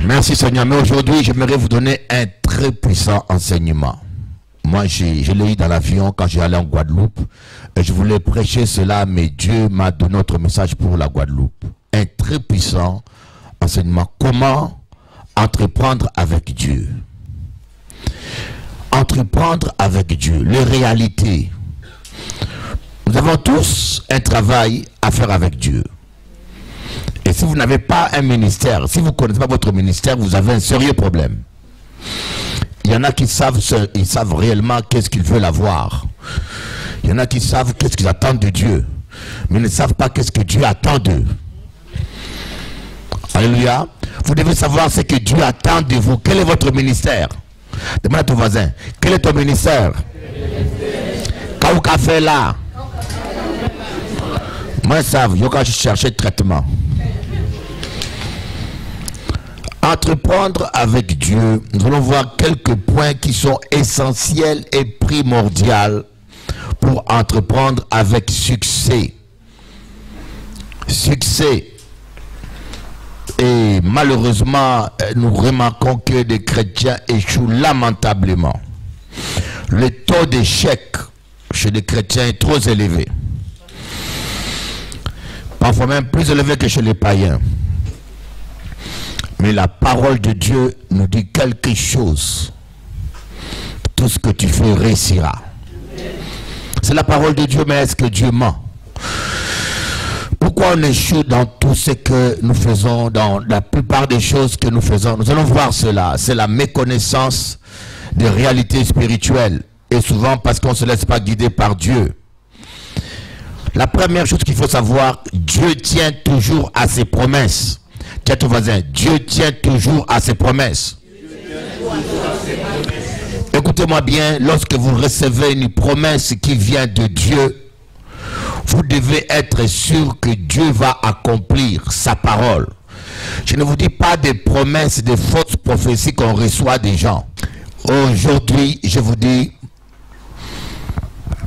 Merci Seigneur. Mais aujourd'hui, j'aimerais vous donner un très puissant enseignement. Moi, je l'ai eu dans l'avion quand j'allais en Guadeloupe. Et je voulais prêcher cela, mais Dieu m'a donné notre message pour la Guadeloupe. Un très puissant enseignement. Comment entreprendre avec Dieu? Entreprendre avec Dieu. Les réalités. Nous avons tous un travail à faire avec Dieu. Et si vous n'avez pas un ministère, si vous ne connaissez pas votre ministère, vous avez un sérieux problème. Il y en a qui savent, ils savent réellement qu'est-ce qu'ils veulent avoir. Il y en a qui savent qu'est-ce qu'ils attendent de Dieu. Mais ils ne savent pas qu'est-ce que Dieu attend d'eux. Alléluia. Vous devez savoir ce que Dieu attend de vous. Quel est votre ministère? Demande à ton voisin. Quel est ton ministère? Quand vous fait là. Moi, je sais, je cherchais traitement. Entreprendre avec Dieu, nous allons voir quelques points qui sont essentiels et primordiaux pour entreprendre avec succès. Succès. Et malheureusement, nous remarquons que des chrétiens échouent lamentablement. Le taux d'échec chez les chrétiens est trop élevé. Parfois même plus élevé que chez les païens. Mais la parole de Dieu nous dit quelque chose. Tout ce que tu fais réussira. C'est la parole de Dieu, mais est-ce que Dieu ment? Pourquoi on échoue dans tout ce que nous faisons, dans la plupart des choses que nous faisons? Nous allons voir cela. C'est la méconnaissance des réalités spirituelles. Et souvent parce qu'on ne se laisse pas guider par Dieu. La première chose qu'il faut savoir, Dieu tient toujours à ses promesses. Tiens ton voisin, Dieu tient toujours à ses promesses. Écoutez-moi bien, lorsque vous recevez une promesse qui vient de Dieu, vous devez être sûr que Dieu va accomplir sa parole. Je ne vous dis pas des promesses, des fausses prophéties qu'on reçoit des gens. Aujourd'hui, je vous dis,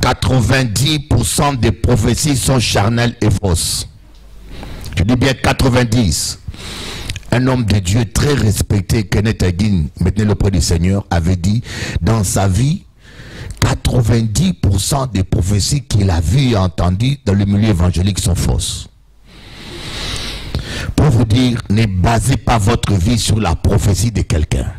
90% des prophéties sont charnelles et fausses. Je dis bien 90%. Un homme de Dieu très respecté, Kenneth Hagin, maintenant auprès du Seigneur, avait dit dans sa vie, 90% des prophéties qu'il a vues et entendues dans le milieu évangélique sont fausses. Pour vous dire, ne basez pas votre vie sur la prophétie de quelqu'un.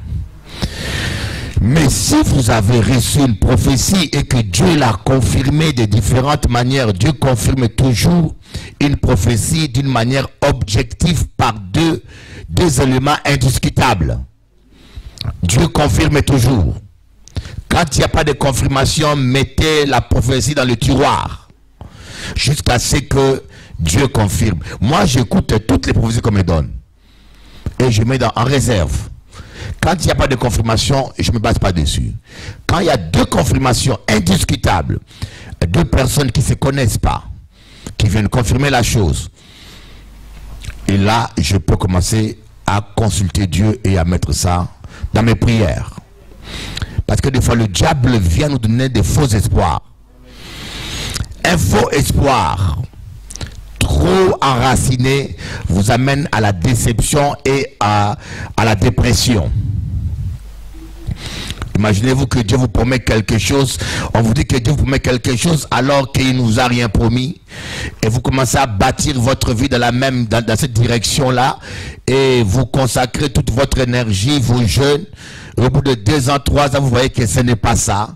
Mais si vous avez reçu une prophétie et que Dieu l'a confirmée de différentes manières, Dieu confirme toujours une prophétie d'une manière objective par deux éléments indiscutables. Dieu confirme toujours. Quand il n'y a pas de confirmation, mettez la prophétie dans le tiroir jusqu'à ce que Dieu confirme. Moi, j'écoute toutes les prophéties qu'on me donne et je mets en réserve. Quand il n'y a pas de confirmation, je ne me base pas dessus. Quand il y a deux confirmations indiscutables, deux personnes qui ne se connaissent pas, qui viennent confirmer la chose, et là, je peux commencer à consulter Dieu et à mettre ça dans mes prières. Parce que des fois, le diable vient nous donner des faux espoirs. Un faux espoir trop enraciné vous amène à la déception et à la dépression. Imaginez-vous que Dieu vous promet quelque chose, on vous dit que Dieu vous promet quelque chose alors qu'il ne nous a rien promis, et vous commencez à bâtir votre vie dans cette direction-là, et vous consacrez toute votre énergie, vos jeunes, et au bout de 2 ans, 3 ans, vous voyez que ce n'est pas ça,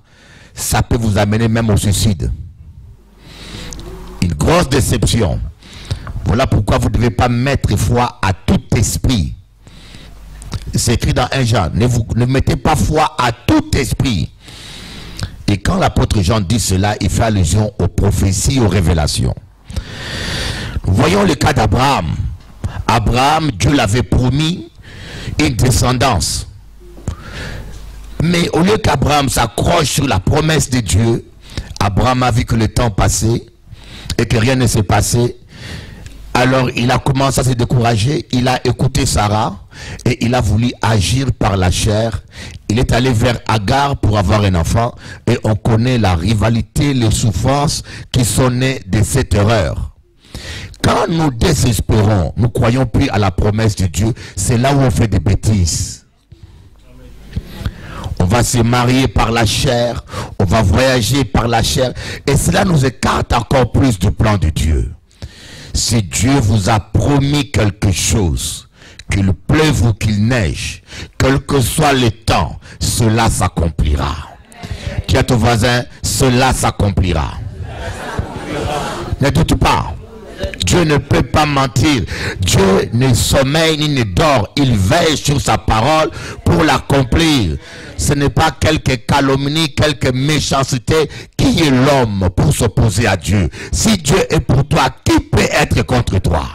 ça peut vous amener même au suicide. Une grosse déception. Voilà pourquoi vous ne devez pas mettre foi à tout esprit. C'est écrit dans 1 Jean. Ne mettez pas foi à tout esprit. Et quand l'apôtre Jean dit cela, il fait allusion aux prophéties, aux révélations. Voyons le cas d'Abraham. Abraham, Dieu l'avait promis une descendance. Mais au lieu qu'Abraham s'accroche sur la promesse de Dieu, Abraham a vu que le temps passait et que rien ne s'est passé. Alors il a commencé à se décourager, il a écouté Sarah et il a voulu agir par la chair. Il est allé vers Agar pour avoir un enfant et on connaît la rivalité, les souffrances qui sont nées de cette erreur. Quand nous désespérons, nous croyons plus à la promesse de Dieu, c'est là où on fait des bêtises. On va se marier par la chair, on va voyager par la chair, et cela nous écarte encore plus du plan de Dieu. Si Dieu vous a promis quelque chose, qu'il pleuve ou qu'il neige, quel que soit le temps, cela s'accomplira. Dis à ton voisin, cela s'accomplira. Ne doute pas. Dieu ne peut pas mentir. Dieu ne sommeille ni ne dort. Il veille sur sa parole pour l'accomplir. Ce n'est pas quelques calomnies, quelques méchancetés qui est l'homme pour s'opposer à Dieu. Si Dieu est pour toi, qui peut être contre toi?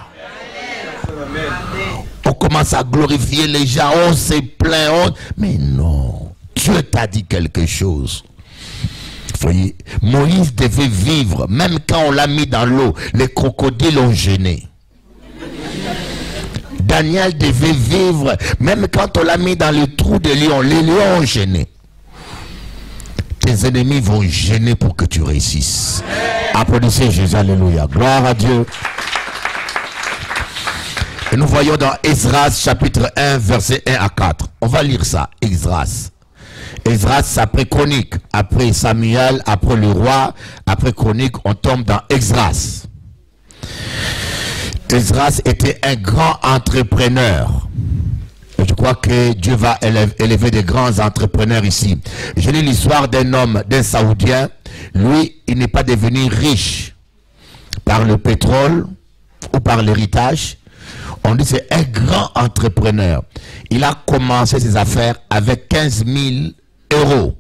On commence à glorifier les gens, on se plaint, mais non. Dieu t'a dit quelque chose. Voyez, Moïse devait vivre, même quand on l'a mis dans l'eau, les crocodiles ont gêné. Daniel devait vivre, même quand on l'a mis dans le trou de lion, les lions ont gêné. Tes ennemis vont gêner pour que tu réussisses. Applaudissez Jésus, alléluia. Gloire à Dieu. Et nous voyons dans Esdras chapitre 1, verset 1 à 4. On va lire ça, Esdras. Esdras après Chronique, après Samuel, après le roi, après Chronique, on tombe dans Esdras. Esdras était un grand entrepreneur. Et je crois que Dieu va élever des grands entrepreneurs ici. Je lis l'histoire d'un homme, d'un Saoudien. Lui, il n'est pas devenu riche par le pétrole ou par l'héritage. On dit que c'est un grand entrepreneur. Il a commencé ses affaires avec 15 000 euros.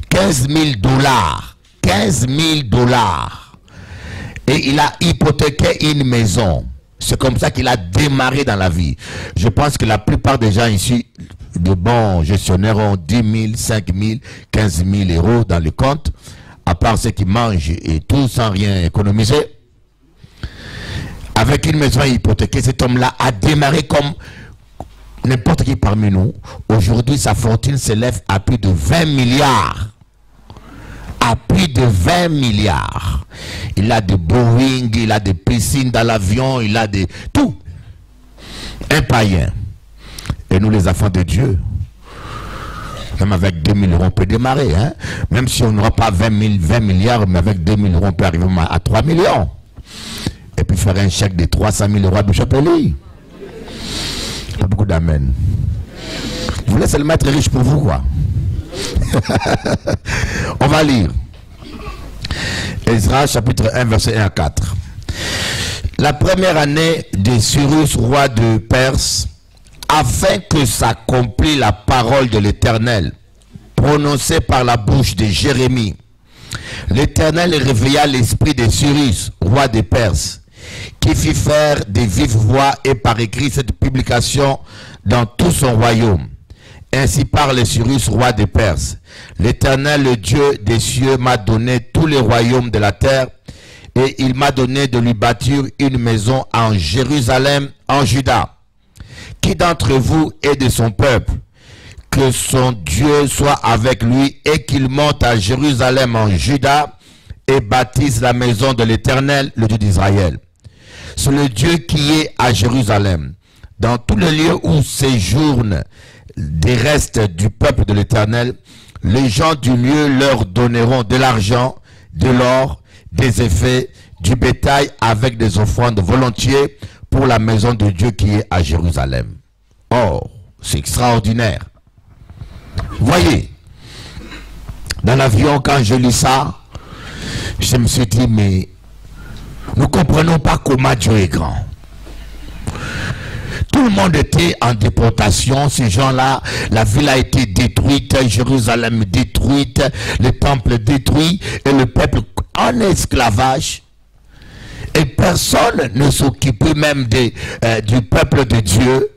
15 000 dollars. 15 000 dollars. Et il a hypothéqué une maison. C'est comme ça qu'il a démarré dans la vie. Je pense que la plupart des gens ici, de bons gestionnaires, ont 10 000, 5 000, 15 000 euros dans le compte. À part ceux qui mangent et tout sans rien économiser. Avec une maison hypothéquée, cet homme-là a démarré comme n'importe qui parmi nous. Aujourd'hui, sa fortune s'élève à plus de 20 milliards. À plus de 20 milliards. Il a des Boeing, il a des piscines dans l'avion, il a des... tout. Un païen. Et nous, les enfants de Dieu, même avec 2 000 euros, on peut démarrer. Hein? Même si on n'aura pas 20 milliards, mais avec 2 000 euros, on peut arriver à 3 millions. Et puis faire un chèque de 300 000 euros à Bouchapeli. Pas beaucoup d'amen. Vous laissez le maître riche pour vous, quoi. On va lire. Esdras, chapitre 1, verset 1 à 4. La première année de Cyrus, roi de Perse, afin que s'accomplisse la parole de l'Éternel, prononcée par la bouche de Jérémie, l'Éternel réveilla l'esprit de Cyrus, roi de Perse, qui fit faire de vives voix et par écrit cette publication dans tout son royaume. Ainsi parle Cyrus, roi de Perse. L'Éternel, le Dieu des cieux, m'a donné tous les royaumes de la terre, et il m'a donné de lui bâtir une maison en Jérusalem, en Juda. Qui d'entre vous est de son peuple? Que son Dieu soit avec lui et qu'il monte à Jérusalem, en Juda, et bâtisse la maison de l'Éternel, le Dieu d'Israël. C'est le Dieu qui est à Jérusalem. Dans tous les lieux où séjournent des restes du peuple de l'Éternel, les gens du lieu leur donneront de l'argent, de l'or, des effets, du bétail avec des offrandes volontiers pour la maison de Dieu qui est à Jérusalem. Oh, c'est extraordinaire. Voyez, dans l'avion, quand je lis ça, je me suis dit, mais nous ne comprenons pas comment Dieu est grand. Tout le monde était en déportation, ces gens-là, la ville a été détruite, Jérusalem détruite, le temple détruit, et le peuple en esclavage. Et personne ne s'occupait même du peuple de Dieu.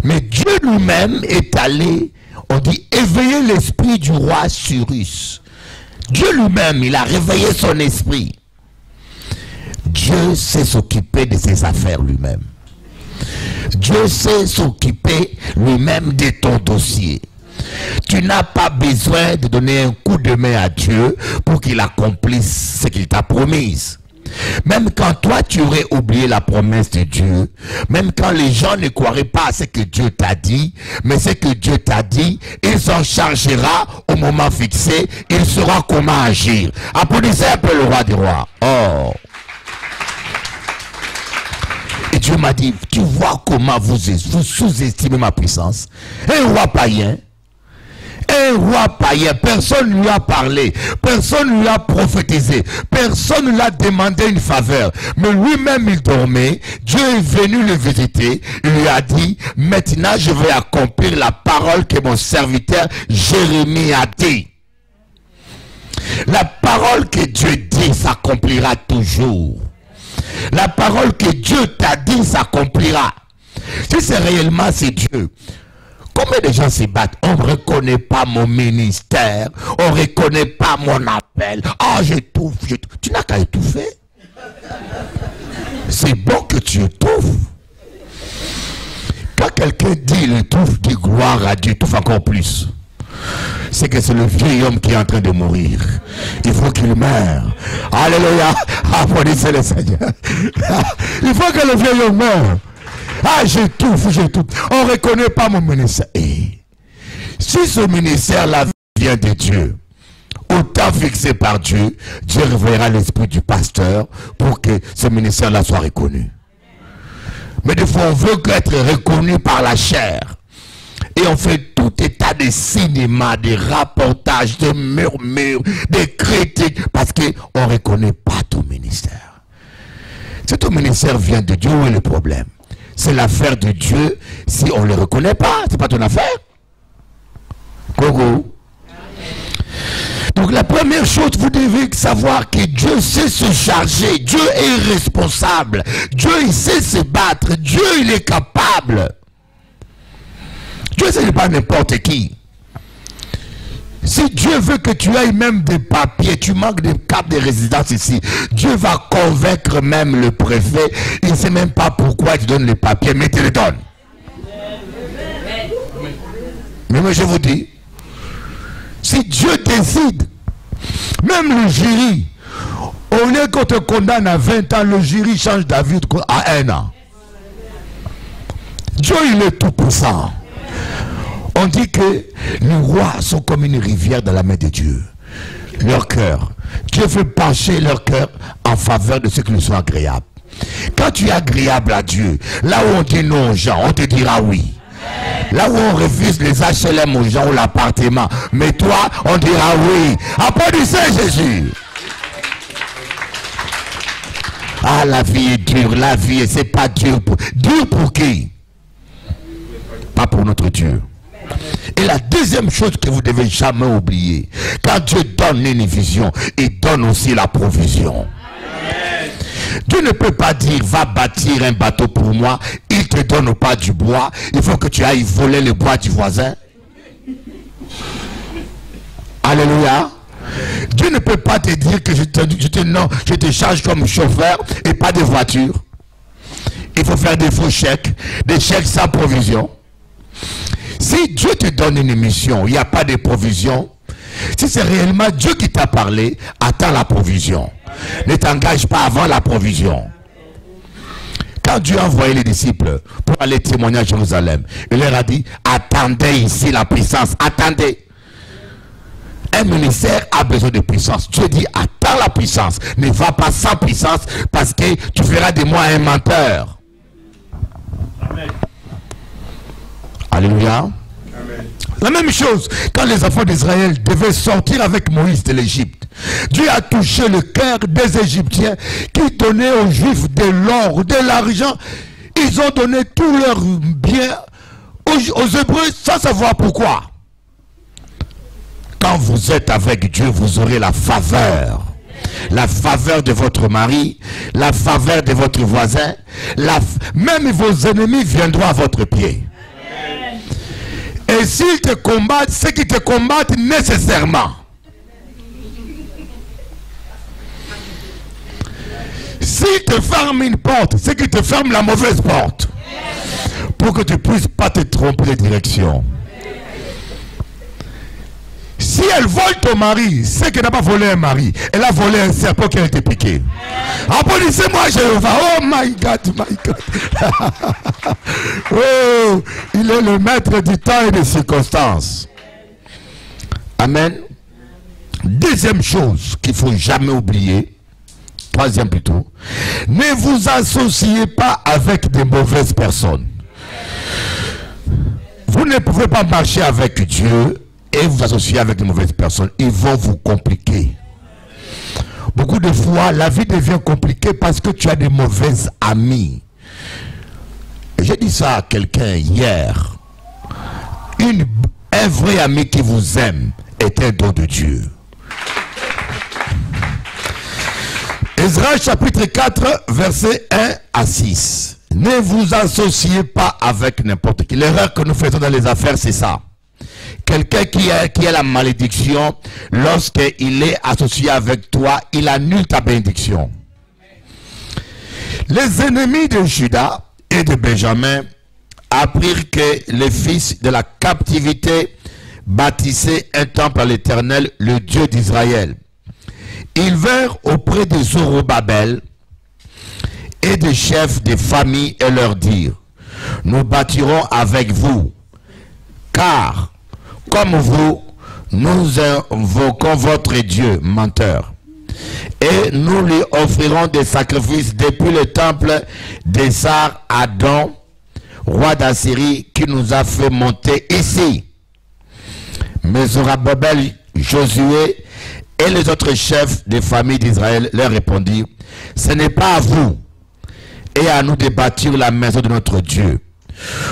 Mais Dieu lui-même est allé, on dit, éveiller l'esprit du roi Cyrus. Dieu lui-même, il a réveillé son esprit. Dieu sait s'occuper de ses affaires lui-même. Dieu sait s'occuper lui-même de ton dossier. Tu n'as pas besoin de donner un coup de main à Dieu pour qu'il accomplisse ce qu'il t'a promis. Même quand toi tu aurais oublié la promesse de Dieu, même quand les gens ne croiraient pas à ce que Dieu t'a dit, mais ce que Dieu t'a dit, il s'en chargera au moment fixé, il saura comment agir. Applaudissez un peu le roi des rois. Oh! Et Dieu m'a dit, tu vois comment vous sous-estimez ma puissance. Un roi païen, personne ne lui a parlé, personne ne lui a prophétisé, personne ne lui a demandé une faveur. Mais lui-même il dormait, Dieu est venu le visiter, il lui a dit, maintenant je vais accomplir la parole que mon serviteur Jérémie a dit. La parole que Dieu dit s'accomplira toujours. La parole que Dieu t'a dit s'accomplira. Si c'est réellement c'est Dieu, combien de gens se battent? On ne reconnaît pas mon ministère, on ne reconnaît pas mon appel. Ah, j'étouffe. Tu n'as qu'à étouffer. C'est bon que tu étouffes. Quand quelqu'un dit il étouffe, dit gloire à Dieu, étouffe encore plus. C'est que c'est le vieil homme qui est en train de mourir. Il faut qu'il meure. Alléluia. Applaudissez le Seigneur. Il faut que le vieil homme meure. Ah, j'étouffe. On ne reconnaît pas mon ministère. Et si ce ministère-là vient de Dieu, au temps fixé par Dieu, Dieu révélera l'esprit du pasteur pour que ce ministère-là soit reconnu. Mais des fois, on veut être reconnu par la chair. Et on fait tout état de cinéma, de rapportages, de murmures, de critiques, parce qu'on ne reconnaît pas ton ministère. Si ton ministère vient de Dieu, où est le problème? C'est l'affaire de Dieu. Si on ne le reconnaît pas, ce n'est pas ton affaire. Gogo. Donc la première chose, vous devez savoir que Dieu sait se charger. Dieu est responsable. Dieu, il sait se battre. Dieu, il est capable. Dieu, ce n'est pas n'importe qui. Si Dieu veut que tu ailles même des papiers, tu manques de carte de résidence ici, Dieu va convaincre même le préfet. Il ne sait même pas pourquoi il te donne les papiers, mais il te les donne. Mais je vous dis, si Dieu décide, même le jury, au lieu qu'on te condamne à 20 ans, le jury change d'avis à 1 an. Dieu, il est tout puissant. On dit que les rois sont comme une rivière dans la main de Dieu. Leur cœur. Dieu fait pencher leur cœur en faveur de ceux qui lui sont agréables. Quand tu es agréable à Dieu, là où on dit non aux gens, on te dira oui. Là où on refuse les HLM aux gens ou l'appartement, mais toi, on dira oui. Applaudissez Jésus. Ah, la vie est dure, la vie, c'est pas dur. Dur pour qui? Pas pour notre Dieu. Et la deuxième chose que vous devez jamais oublier, quand Dieu donne une vision, il donne aussi la provision. Amen. Dieu ne peut pas dire va bâtir un bateau pour moi, il ne te donne pas du bois, il faut que tu ailles voler le bois du voisin. Alléluia. Dieu ne peut pas te dire que je te charge comme chauffeur et pas de voiture. Il faut faire des faux chèques, des chèques sans provision. Si Dieu te donne une mission, il n'y a pas de provision. Si c'est réellement Dieu qui t'a parlé, attends la provision. Ne t'engage pas avant la provision. Quand Dieu a envoyé les disciples pour aller témoigner à Jérusalem, il leur a dit, attendez ici la puissance, attendez. Un ministère a besoin de puissance. Dieu dit, attends la puissance. Ne va pas sans puissance parce que tu feras de moi un menteur. Amen. Alléluia. Amen. La même chose, quand les enfants d'Israël devaient sortir avec Moïse de l'Égypte, Dieu a touché le cœur des Égyptiens qui donnaient aux Juifs de l'or, de l'argent. Ils ont donné tout leur bien aux Hébreux sans savoir pourquoi. Quand vous êtes avec Dieu, vous aurez la faveur. La faveur de votre mari, la faveur de votre voisin, même vos ennemis viendront à votre pied. Et s'ils te combattent, ceux qui te combattent nécessairement. S'ils te ferment une porte, ceux qui te ferment la mauvaise porte. Pour que tu ne puisses pas te tromper de direction. Si Si elle vole ton mari, c'est qu'elle n'a pas volé un mari. Elle a volé un serpent qui a été piqué. Applaudissez-moi Jéhovah. Oh my God, my God. Oh, il est le maître du temps et des circonstances. Amen. Deuxième chose qu'il ne faut jamais oublier, troisième plutôt, ne vous associez pas avec de mauvaises personnes. Vous ne pouvez pas marcher avec Dieu et vous associer avec de mauvaises personnes. Ils vont vous compliquer. Beaucoup de fois, la vie devient compliquée parce que tu as des mauvais amis. J'ai dit ça à quelqu'un hier. Un vrai ami qui vous aime est un don de Dieu. Ezra chapitre 4, versets 1 à 6. Ne vous associez pas avec n'importe qui. L'erreur que nous faisons dans les affaires, c'est ça. Quelqu'un qui a la malédiction, lorsqu'il est associé avec toi, il annule ta bénédiction. Les ennemis de Juda et de Benjamin apprirent que les fils de la captivité bâtissaient un temple à l'Éternel, le Dieu d'Israël. Ils vinrent auprès de Zorobabel et des chefs des familles et leur dirent: nous bâtirons avec vous, car comme vous, nous invoquons votre Dieu, menteur, et nous lui offrirons des sacrifices depuis le temple d'Esar Adon, roi d'Assyrie, qui nous a fait monter ici. Mais Zorobabel, Josué et les autres chefs des familles d'Israël leur répondirent: ce n'est pas à vous et à nous de bâtir la maison de notre Dieu.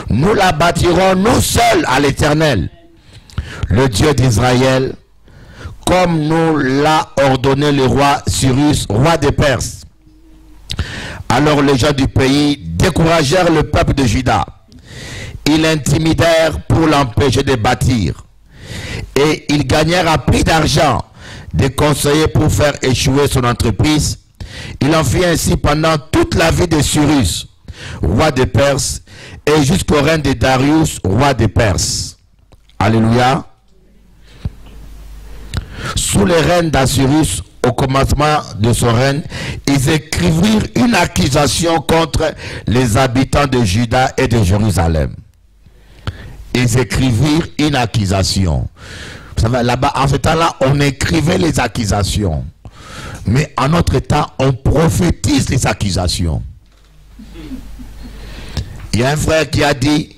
Nous la bâtirons nous seuls à l'Éternel, le Dieu d'Israël, comme nous l'a ordonné le roi Cyrus, roi des Perses. Alors les gens du pays découragèrent le peuple de Juda. Ils l'intimidèrent pour l'empêcher de bâtir. Et ils gagnèrent à prix d'argent des conseillers pour faire échouer son entreprise. Il en fit ainsi pendant toute la vie de Cyrus, roi des Perses, et jusqu'au règne de Darius, roi des Perses. Alléluia. Sous le règne d'Assyrus, au commencement de son règne, ils écrivirent une accusation contre les habitants de Juda et de Jérusalem. Ils écrivirent une accusation. Vous savez, là-bas, en ce temps-là, on écrivait les accusations. Mais en notre temps, on prophétise les accusations. Il y a un frère qui a dit: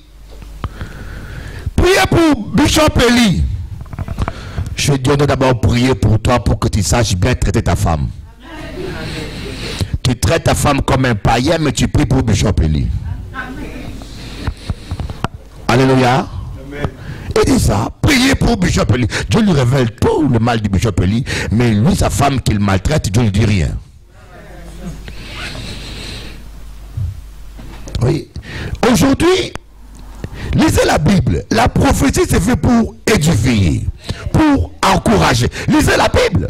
priez pour Bishop Eli. Je dis: on doit d'abord prier pour toi pour que tu saches bien traiter ta femme. Tu traites ta femme comme un païen, mais tu pries pour Bishop Eli. Alléluia. Il dit ça, priez pour Bishop Eli. Dieu lui révèle tout le mal du Bishop Eli, mais lui, sa femme qu'il maltraite, Dieu ne dit rien. Oui. Aujourd'hui, lisez la Bible. La prophétie, c'est fait pour édifier, pour encourager. Lisez la Bible.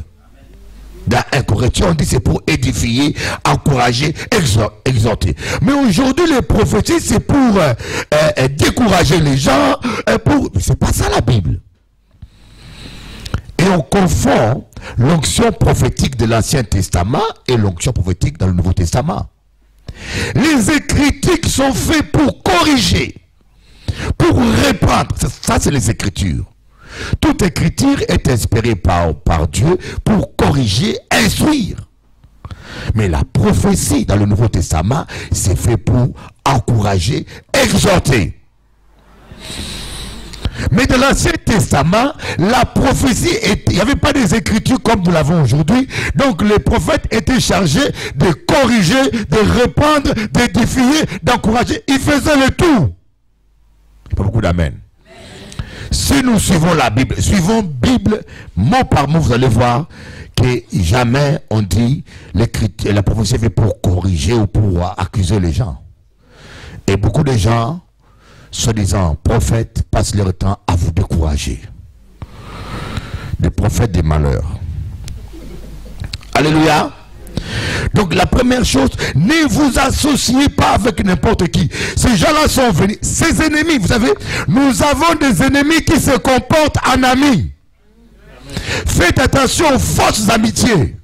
Dans 1 Corinthiens, on dit c'est pour édifier, encourager, exhorter. Mais aujourd'hui, les prophéties, c'est pour décourager les gens. C'est pas ça la Bible. Et on confond l'onction prophétique de l'Ancien Testament et l'onction prophétique dans le Nouveau Testament. Les Écritures sont faites pour corriger, pour reprendre. Ça, c'est les Écritures. Toute écriture est inspirée par Dieu pour corriger, instruire. Mais la prophétie dans le Nouveau Testament, c'est fait pour encourager, exhorter. Mais dans l'Ancien Testament, la prophétie, il n'y avait pas des écritures comme nous l'avons aujourd'hui. Donc les prophètes étaient chargés de corriger, de reprendre, d'édifier, d'encourager. Ils faisaient le tout. Pas beaucoup d'amen. Si nous suivons la Bible, suivons Bible mot par mot, vous allez voir que jamais on dit la prophétie est faite pour corriger ou pour accuser les gens. Et beaucoup de gens, soi-disant prophètes, passent leur temps à vous décourager. Des prophètes des malheurs. Alléluia. Donc la première chose, ne vous associez pas avec n'importe qui. Ces gens-là sont venus, ces ennemis, vous savez, nous avons des ennemis qui se comportent en amis. Faites attention aux fausses amitiés.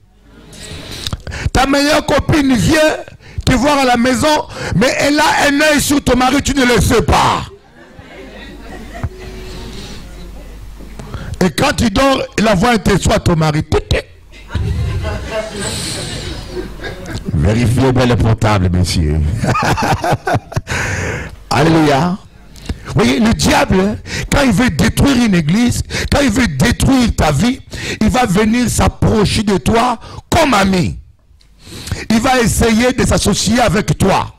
Ta meilleure copine vient te voir à la maison, mais elle a un œil sur ton mari, tu ne le sais pas. Et quand tu dors, la voix te soit ton mari. Vérifiez bien le portable, messieurs. Alléluia. Vous voyez, le diable, quand il veut détruire une église, quand il veut détruire ta vie, il va venir s'approcher de toi comme ami. Il va essayer de s'associer avec toi.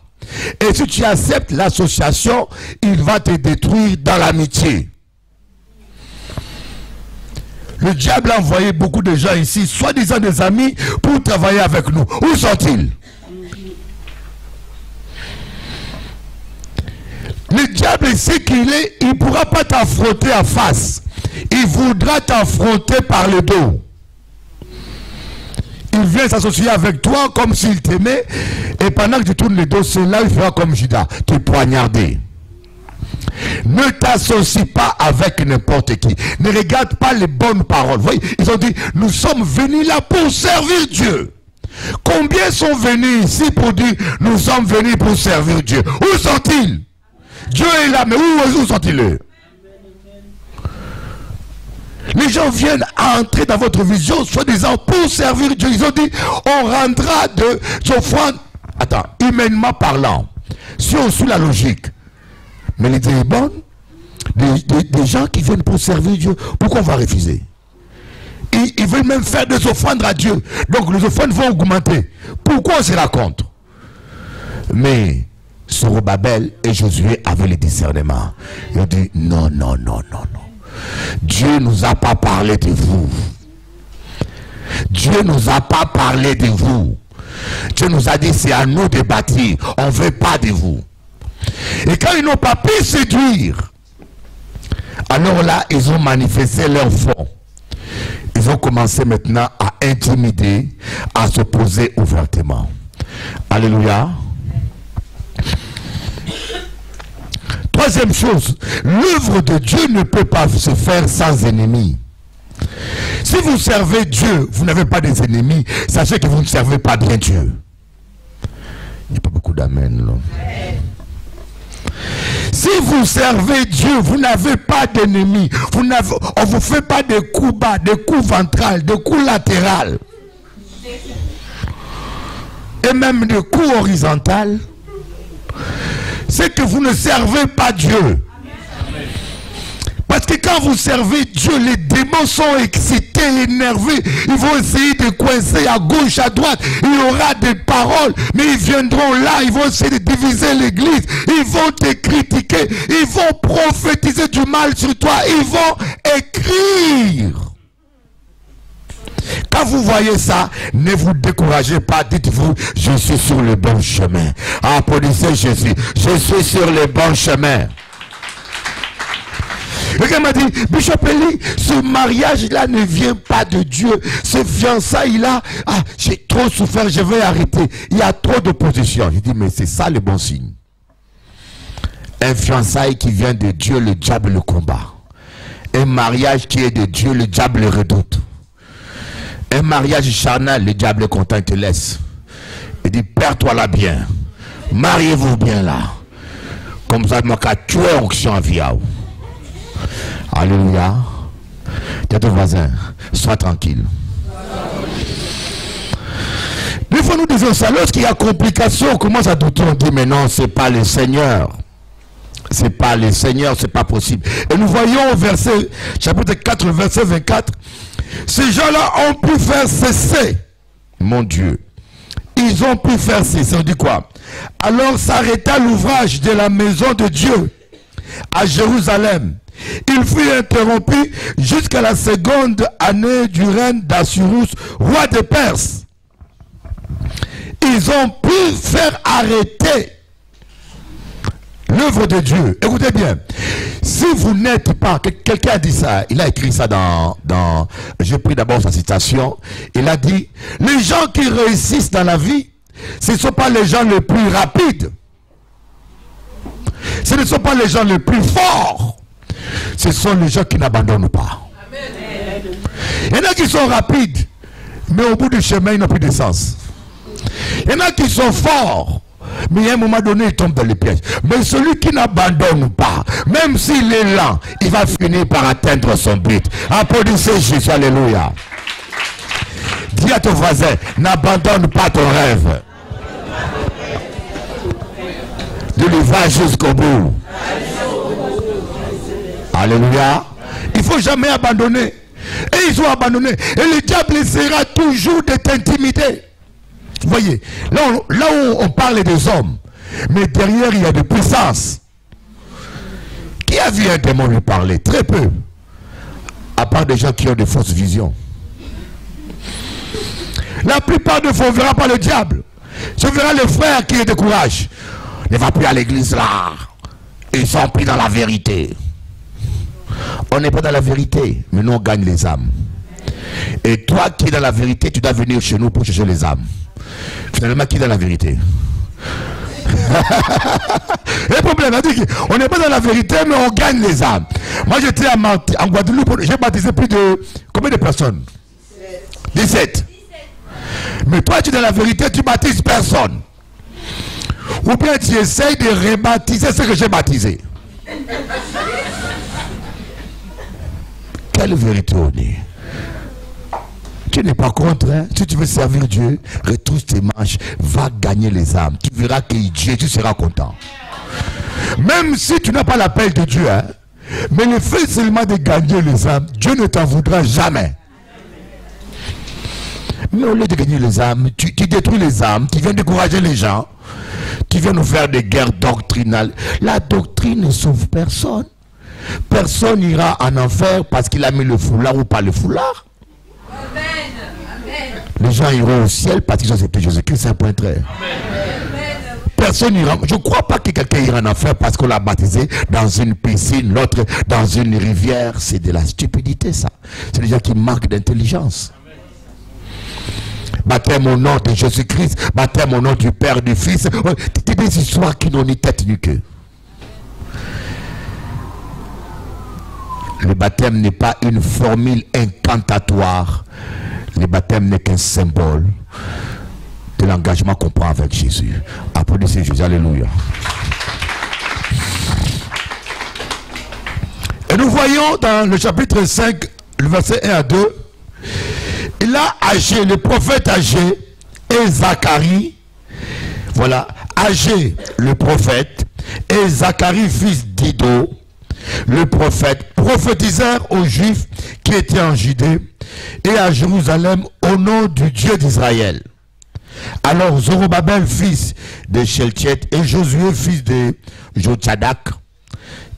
Et si tu acceptes l'association, il va te détruire dans l'amitié. Le diable a envoyé beaucoup de gens ici, soi-disant des amis, pour travailler avec nous. Où sont-ils? Le diable sait qu'il est, il ne pourra pas t'affronter en face. Il voudra t'affronter par le dos. Il vient s'associer avec toi comme s'il t'aimait. Et pendant que tu tournes le dos, c'est là il fera comme Judas, te poignarder. Ne t'associe pas avec n'importe qui. Ne regarde pas les bonnes paroles. Vous voyez, ils ont dit, nous sommes venus là pour servir Dieu. Combien sont venus ici pour dire, nous sommes venus pour servir Dieu? Où sont-ils? Dieu est là, mais où sont-ils? Les gens viennent entrer dans votre vision, soi-disant, pour servir Dieu. Ils ont dit, on rendra des offrandes. Attends, humainement parlant, si on suit la logique, mais l'idée est bonne, des gens qui viennent pour servir Dieu, pourquoi on va refuser? Ils veulent même faire des offrandes à Dieu. Donc les offrandes vont augmenter. Pourquoi on sera contre? Mais Zorobabel et Josué avaient le discernement. Ils ont dit non, non, non, non, non. Dieu ne nous a pas parlé de vous. Dieu ne nous a pas parlé de vous. Dieu nous a dit c'est à nous de bâtir. On ne veut pas de vous. Et quand ils n'ont pas pu séduire, alors là, ils ont manifesté leur fond. Ils ont commencé maintenant à intimider, à s'opposer ouvertement. Alléluia. Troisième chose, l'œuvre de Dieu ne peut pas se faire sans ennemis. Si vous servez Dieu, vous n'avez pas des ennemis, sachez que vous ne servez pas bien Dieu. Il n'y a pas beaucoup d'amen là. Si vous servez Dieu, vous n'avez pas d'ennemis. On ne vous fait pas de coups bas, de coups ventrales, de coups latérales. Et même de coups horizontales. C'est que vous ne servez pas Dieu. Parce que quand vous servez Dieu, les démons sont excités, énervés. Ils vont essayer de coincer à gauche, à droite. Il y aura des paroles, mais ils viendront là. Ils vont essayer de diviser l'église. Ils vont te critiquer. Ils vont prophétiser du mal sur toi. Ils vont écrire. Quand vous voyez ça, ne vous découragez pas. Dites-vous, je suis sur le bon chemin. Applaudissez Jésus. Je suis sur le bon chemin. Quelqu'un m'a dit, Bishop Eli, ce mariage-là ne vient pas de Dieu. Ce fiançailles-là, j'ai trop souffert, je vais arrêter. Il y a trop d'opposition. Je dis, mais c'est ça le bon signe. Un fiançailles qui vient de Dieu, le diable le combat. Un mariage qui est de Dieu, le diable le redoute. Un mariage charnel, le diable est content, il te laisse. Il dit, perds-toi là bien. Mariez-vous bien là. Comme ça, il m'a qu'à tuer onction en vie. Alléluia. Dis à ton voisin, sois tranquille. Des fois nous disons ça, lorsqu'il y a complication, on commence à douter, on dit mais non, c'est pas le Seigneur. C'est pas le Seigneur, c'est pas possible. Et nous voyons au verset, chapitre 4, verset 24, ces gens-là ont pu faire cesser, mon Dieu. Ils ont pu faire cesser, on dit quoi? Alors s'arrêta l'ouvrage de la maison de Dieu à Jérusalem. Il fut interrompu jusqu'à la seconde année du règne d'Assyrus, roi de Perse. Ils ont pu faire arrêter l'œuvre de Dieu. Écoutez bien, si vous n'êtes pas, quelqu'un a dit ça, il a écrit ça dans j'ai pris d'abord sa citation, il a dit, les gens qui réussissent dans la vie, ce ne sont pas les gens les plus rapides, ce ne sont pas les gens les plus forts, ce sont les gens qui n'abandonnent pas. Amen. Il y en a qui sont rapides, mais au bout du chemin, ils n'ont plus d'essence. Il y en a qui sont forts, mais à un moment donné, ils tombent dans les pièges. Mais celui qui n'abandonne pas, même s'il est lent, il va finir par atteindre son but. Applaudissez Jésus, alléluia. Dis à ton voisin, n'abandonne pas ton rêve. Dis-lui, va jusqu'au bout. Alléluia. Il ne faut jamais abandonner. Et ils ont abandonné. Et le diable essaiera toujours de t'intimider. Vous voyez, là où on parle des hommes, mais derrière il y a des puissances. Qui a vu un démon lui parler? Très peu. À part des gens qui ont de fausses visions. La plupart de vous ne verra pas le diable. Je verrai les frères qui ont courage. Ne va plus à l'église là. Ils sont pris dans la vérité. On n'est pas dans la vérité, mais nous on gagne les âmes. Et toi qui es dans la vérité, tu dois venir chez nous pour chercher les âmes. Finalement, qui est dans la vérité? Le problème, on n'est pas dans la vérité, mais on gagne les âmes. Moi, j'étais en Guadeloupe, j'ai baptisé plus de... Combien de personnes? 17. Mais toi, tu es dans la vérité, tu baptises personne. Ou bien tu essayes de rebaptiser ce que j'ai baptisé. Quelle vérité on est? Tu n'es pas contre, hein? Si tu veux servir Dieu, retrousse tes manches, va gagner les âmes. Tu verras que Dieu, tu seras content. Même si tu n'as pas l'appel de Dieu, hein? Mais le fait seulement de gagner les âmes, Dieu ne t'en voudra jamais. Mais au lieu de gagner les âmes, tu détruis les âmes, tu viens décourager les gens, tu viens nous faire des guerres doctrinales. La doctrine ne sauve personne. Personne n'ira en enfer parce qu'il a mis le foulard ou pas le foulard. Amen. Amen. Les gens iront au ciel parce qu'ils ont accepté Jésus-Christ, c'est un point très. Personne n'ira. Je ne crois pas que quelqu'un ira en enfer parce qu'on l'a baptisé dans une piscine, l'autre dans une rivière. C'est de la stupidité, ça. C'est des gens qui manquent d'intelligence. Baptême au nom de Jésus-Christ, baptême au nom du Père, du Fils. C'est des histoires qui n'ont ni tête ni queue. Le baptême n'est pas une formule incantatoire. Le baptême n'est qu'un symbole de l'engagement qu'on prend avec Jésus. Applaudissez Jésus, alléluia. Et nous voyons dans le chapitre 5, le verset 1 à 2, il a Agé, le prophète Agé et Zacharie, voilà, Agé le prophète et Zacharie fils d'Ido, le prophète, prophétisèrent aux Juifs qui étaient en Judée et à Jérusalem au nom du Dieu d'Israël. Alors Zorobabel fils de Sheltiet et Josué fils de Jotchadak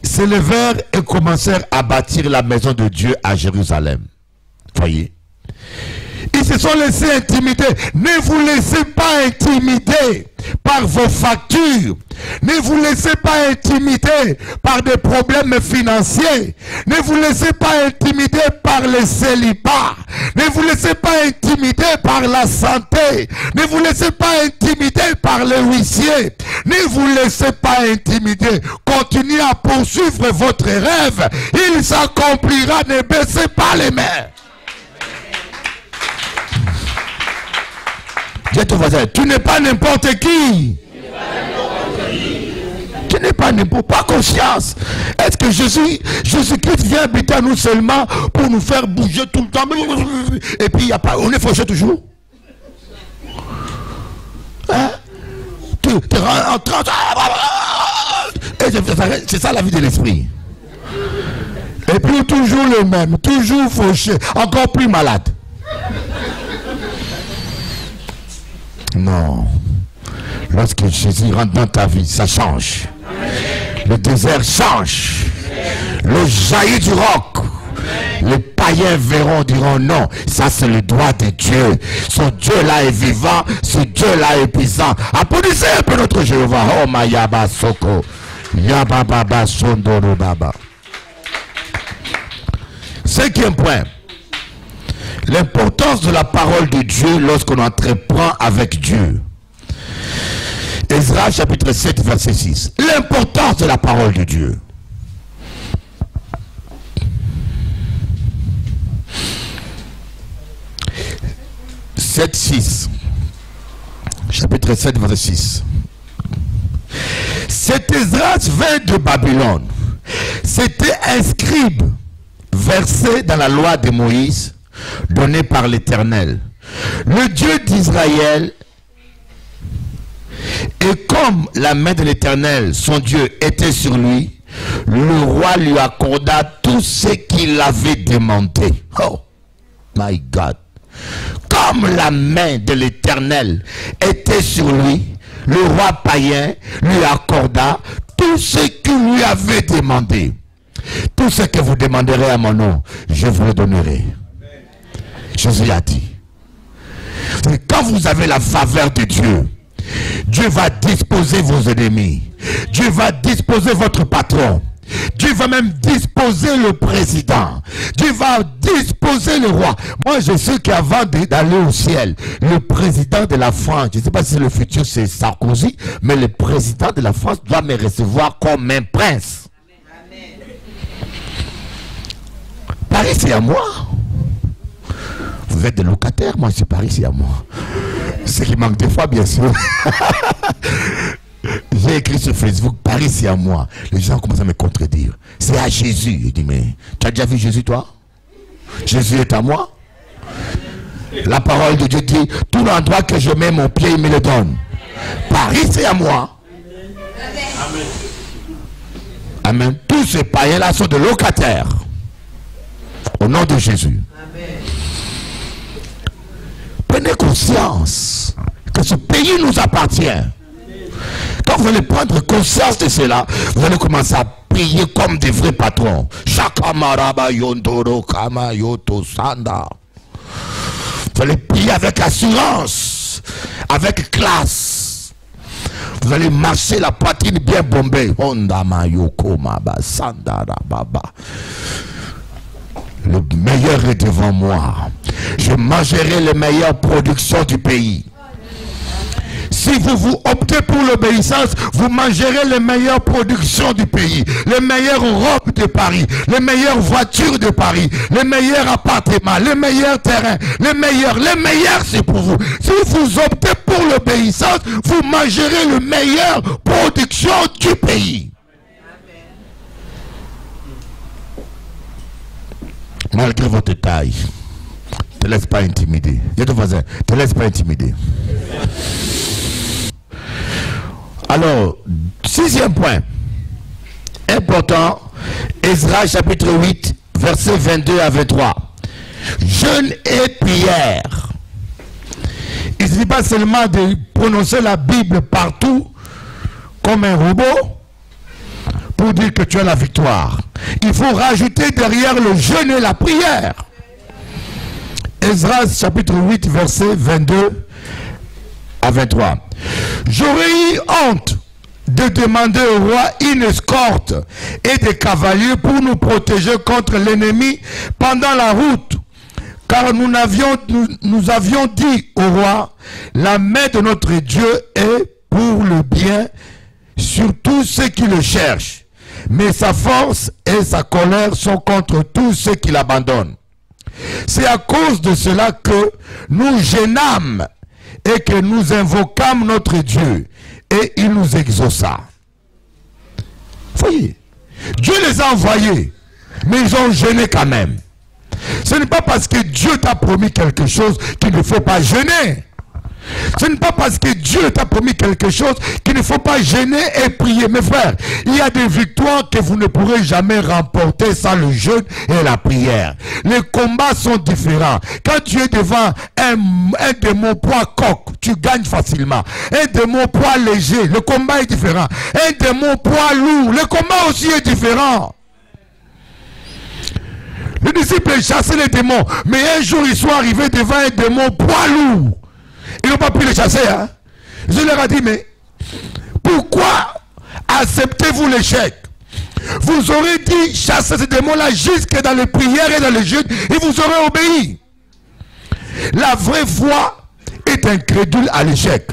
s'élevèrent et commencèrent à bâtir la maison de Dieu à Jérusalem. Voyez, ils se sont laissés intimider. Ne vous laissez pas intimider par vos factures. Ne vous laissez pas intimider par des problèmes financiers. Ne vous laissez pas intimider par les célibats. Ne vous laissez pas intimider par la santé. Ne vous laissez pas intimider par les huissiers. Ne vous laissez pas intimider. Continuez à poursuivre votre rêve. Il s'accomplira. Ne baissez pas les mains. Dis à ton voisin, tu n'es pas n'importe qui. Tu n'es pas n'importe qui. Pas conscience. Est-ce que Jésus-Christ vient habiter à nous seulement pour nous faire bouger tout le temps? Et puis il n'y a pas. On est fauché toujours. Hein? Tu rentres en train. C'est ça la vie de l'esprit. Et puis toujours le même. Toujours fauché. Encore plus malade. Non. Lorsque Jésus rentre dans ta vie, ça change. Le désert change. Le jaillit du roc. Les païens verront, diront non, ça c'est le droit de Dieu. Ce Dieu-là est vivant, ce Dieu-là est puissant. Applaudissez un peu notre Jéhovah. Oh ma yaba soko. Yaba baba sondoro baba. Cinquième point. L'importance de la parole de Dieu lorsqu'on entreprend avec Dieu. Ezra chapitre 7 verset 6. L'importance de la parole de Dieu. 7, 6. Chapitre 7, verset 6. Cet Esdras vint de Babylone. C'était un scribe versé dans la loi de Moïse, donnée par l'Éternel, le Dieu d'Israël. Et comme la main de l'Éternel, son Dieu, était sur lui, le roi lui accorda tout ce qu'il avait demandé. Oh my God. Comme la main de l'Éternel était sur lui, le roi païen lui accorda tout ce qu'il lui avait demandé. Tout ce que vous demanderez à mon nom, je vous le donnerai. Jésus a dit. Quand vous avez la faveur de Dieu, Dieu va disposer vos ennemis. Dieu va disposer votre patron. Dieu va même disposer le président. Dieu va disposer le roi. Moi, je sais qu'avant d'aller au ciel, le président de la France, je ne sais pas si le futur c'est Sarkozy, mais le président de la France doit me recevoir comme un prince. Amen. Paris, c'est à moi. Vous êtes des locataires, moi, c'est Paris, c'est à moi. Ce qui manque des fois, bien sûr. J'ai écrit sur Facebook, Paris c'est à moi. Les gens commencent à me contredire. C'est à Jésus. Je dis, mais tu as déjà vu Jésus toi? Jésus est à moi. La parole de Dieu dit, tout l'endroit que je mets mon pied, il me le donne. Paris c'est à moi. Amen. Amen. Tous ces païens-là sont des locataires. Au nom de Jésus. Amen. Prenez conscience que ce pays nous appartient. Quand vous allez prendre conscience de cela, vous allez commencer à prier comme des vrais patrons. Vous allez prier avec assurance, avec classe. Vous allez marcher la poitrine bien bombée. Le meilleur est devant moi. Je mangerai les meilleures productions du pays. Si vous optez pour l'obéissance, vous mangerez les meilleures productions du pays, les meilleures robes de Paris, les meilleures voitures de Paris, les meilleurs appartements, les meilleurs terrains, les meilleurs c'est pour vous. Si vous optez pour l'obéissance, vous mangerez les meilleures productions du pays. Malgré votre taille, ne te laisse pas intimider. Dis à ton voisin, ne te laisse pas intimider. Alors, 6e point, important, Esdras chapitre 8, versets 22 à 23. Jeûne et prière. Il ne s'agit pas seulement de prononcer la Bible partout comme un robot pour dire que tu as la victoire. Il faut rajouter derrière le jeûne et la prière. Esdras chapitre 8, versets 22 à 23. J'aurais eu honte de demander au roi une escorte et des cavaliers pour nous protéger contre l'ennemi pendant la route. Car nous avions dit au roi, la main de notre Dieu est pour le bien sur tous ceux qui le cherchent. Mais sa force et sa colère sont contre tous ceux qui l'abandonnent. C'est à cause de cela que nous gênâmes et que nous invoquâmes notre Dieu et il nous exauça. Voyez, Dieu les a envoyés, mais ils ont gêné quand même. Ce n'est pas parce que Dieu t'a promis quelque chose qu'il ne faut pas gêner. Ce n'est pas parce que Dieu t'a promis quelque chose qu'il ne faut pas gêner et prier. Mes frères, il y a des victoires que vous ne pourrez jamais remporter sans le jeûne et la prière. Les combats sont différents. Quand tu es devant un démon poids coq, tu gagnes facilement. Un démon poids léger, le combat est différent. Un démon poids lourd, le combat aussi est différent. Les disciples chassaient les démons, mais un jour ils sont arrivés devant un démon poids lourd. Ils n'ont pas pu les chasser. Hein? Je leur ai dit, mais pourquoi acceptez-vous l'échec? Vous aurez dit chasser ces démons-là jusque dans les prières et dans les jeûnes, et vous aurez obéi. La vraie foi est incrédule à l'échec.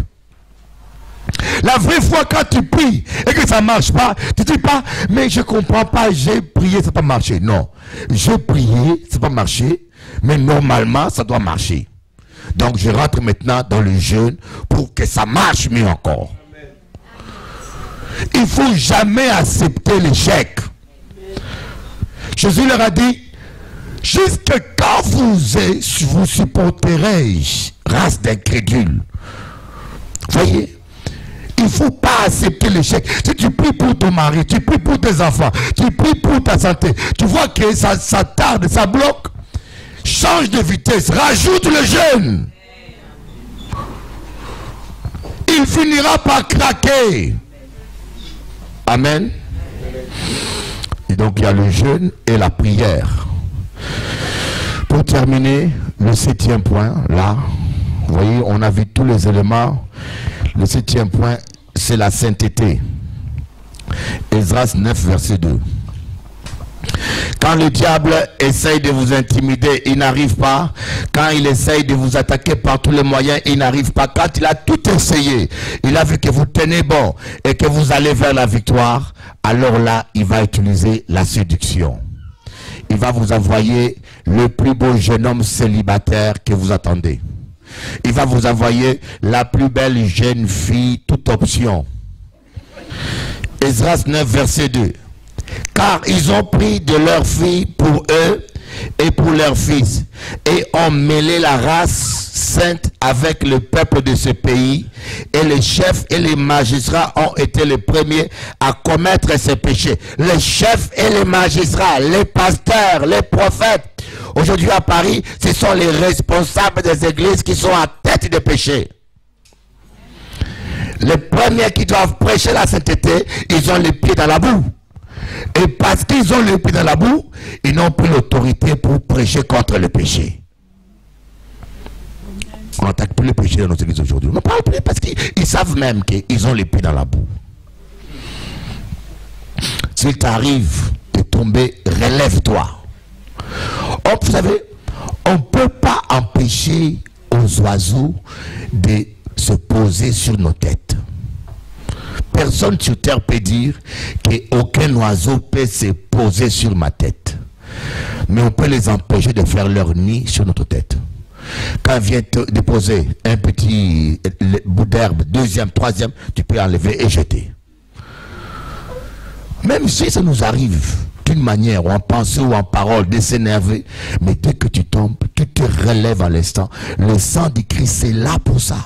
La vraie foi, quand tu pries et que ça ne marche pas, tu ne dis pas, mais je ne comprends pas, j'ai prié, ça n'a pas marché. Non, j'ai prié, ça n'a pas marché, mais normalement, ça doit marcher. Donc je rentre maintenant dans le jeûne pour que ça marche mieux encore. Il ne faut jamais accepter l'échec. Jésus leur a dit, jusque quand vous supporterez, race d'incrédules. Voyez, il ne faut pas accepter l'échec. Si tu pries pour ton mari, tu pries pour tes enfants, tu pries pour ta santé, tu vois que ça tarde, ça bloque, change de vitesse, rajoute le jeûne. Il finira par craquer. Amen. Et donc il y a le jeûne et la prière. Pour terminer, le 7e point, là, vous voyez, on a vu tous les éléments. Le 7e point, c'est la sainteté. Esdras 9, verset 2. Quand le diable essaye de vous intimider, il n'arrive pas. Quand il essaye de vous attaquer par tous les moyens, il n'arrive pas. Quand il a tout essayé, il a vu que vous tenez bon et que vous allez vers la victoire, alors là, il va utiliser la séduction. Il va vous envoyer le plus beau jeune homme célibataire que vous attendez. Il va vous envoyer la plus belle jeune fille, toute option. Esdras 9, verset 2. Car ils ont pris de leurs filles pour eux et pour leurs fils, et ont mêlé la race sainte avec le peuple de ce pays, et les chefs et les magistrats ont été les premiers à commettre ces péchés. Les chefs et les magistrats, les pasteurs, les prophètes, aujourd'hui à Paris, ce sont les responsables des églises qui sont à tête de péché. Les premiers qui doivent prêcher la sainteté, ils ont les pieds dans la boue. Et parce qu'ils ont les pieds dans la boue, ils n'ont plus l'autorité pour prêcher contre le péché. On n'attaque plus le péché dans notre église aujourd'hui. On ne parle plus parce qu'ils savent même qu'ils ont les pieds dans la boue. S'il t'arrive de tomber, relève-toi. Vous savez, on ne peut pas empêcher aux oiseaux de se poser sur nos têtes. Personne sur terre peut dire qu'aucun oiseau peut se poser sur ma tête. Mais on peut les empêcher de faire leur nid sur notre tête. Quand vient te déposer un petit bout d'herbe, deuxième, troisième, tu peux enlever et jeter. Même si ça nous arrive d'une manière, ou en pensée ou en parole, de s'énerver, mais dès que tu tombes, tu te relèves à l'instant. Le sang du Christ est là pour ça.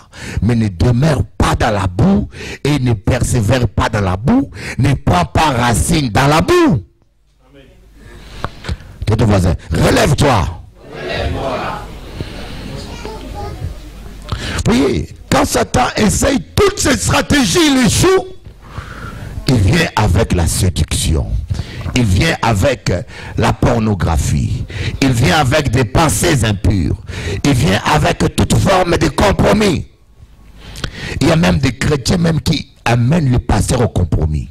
Mais ne demeure pas dans la boue et ne persévère pas dans la boue, ne prend pas racine dans la boue. Amen. Ton voisin, relève-toi. Relève-toi. Vous voyez, quand Satan essaye toutes ses stratégies, il échoue. Il vient avec la séduction. Il vient avec la pornographie. Il vient avec des pensées impures. Il vient avec toute forme de compromis. Il y a même des chrétiens même qui amènent le pasteur au compromis.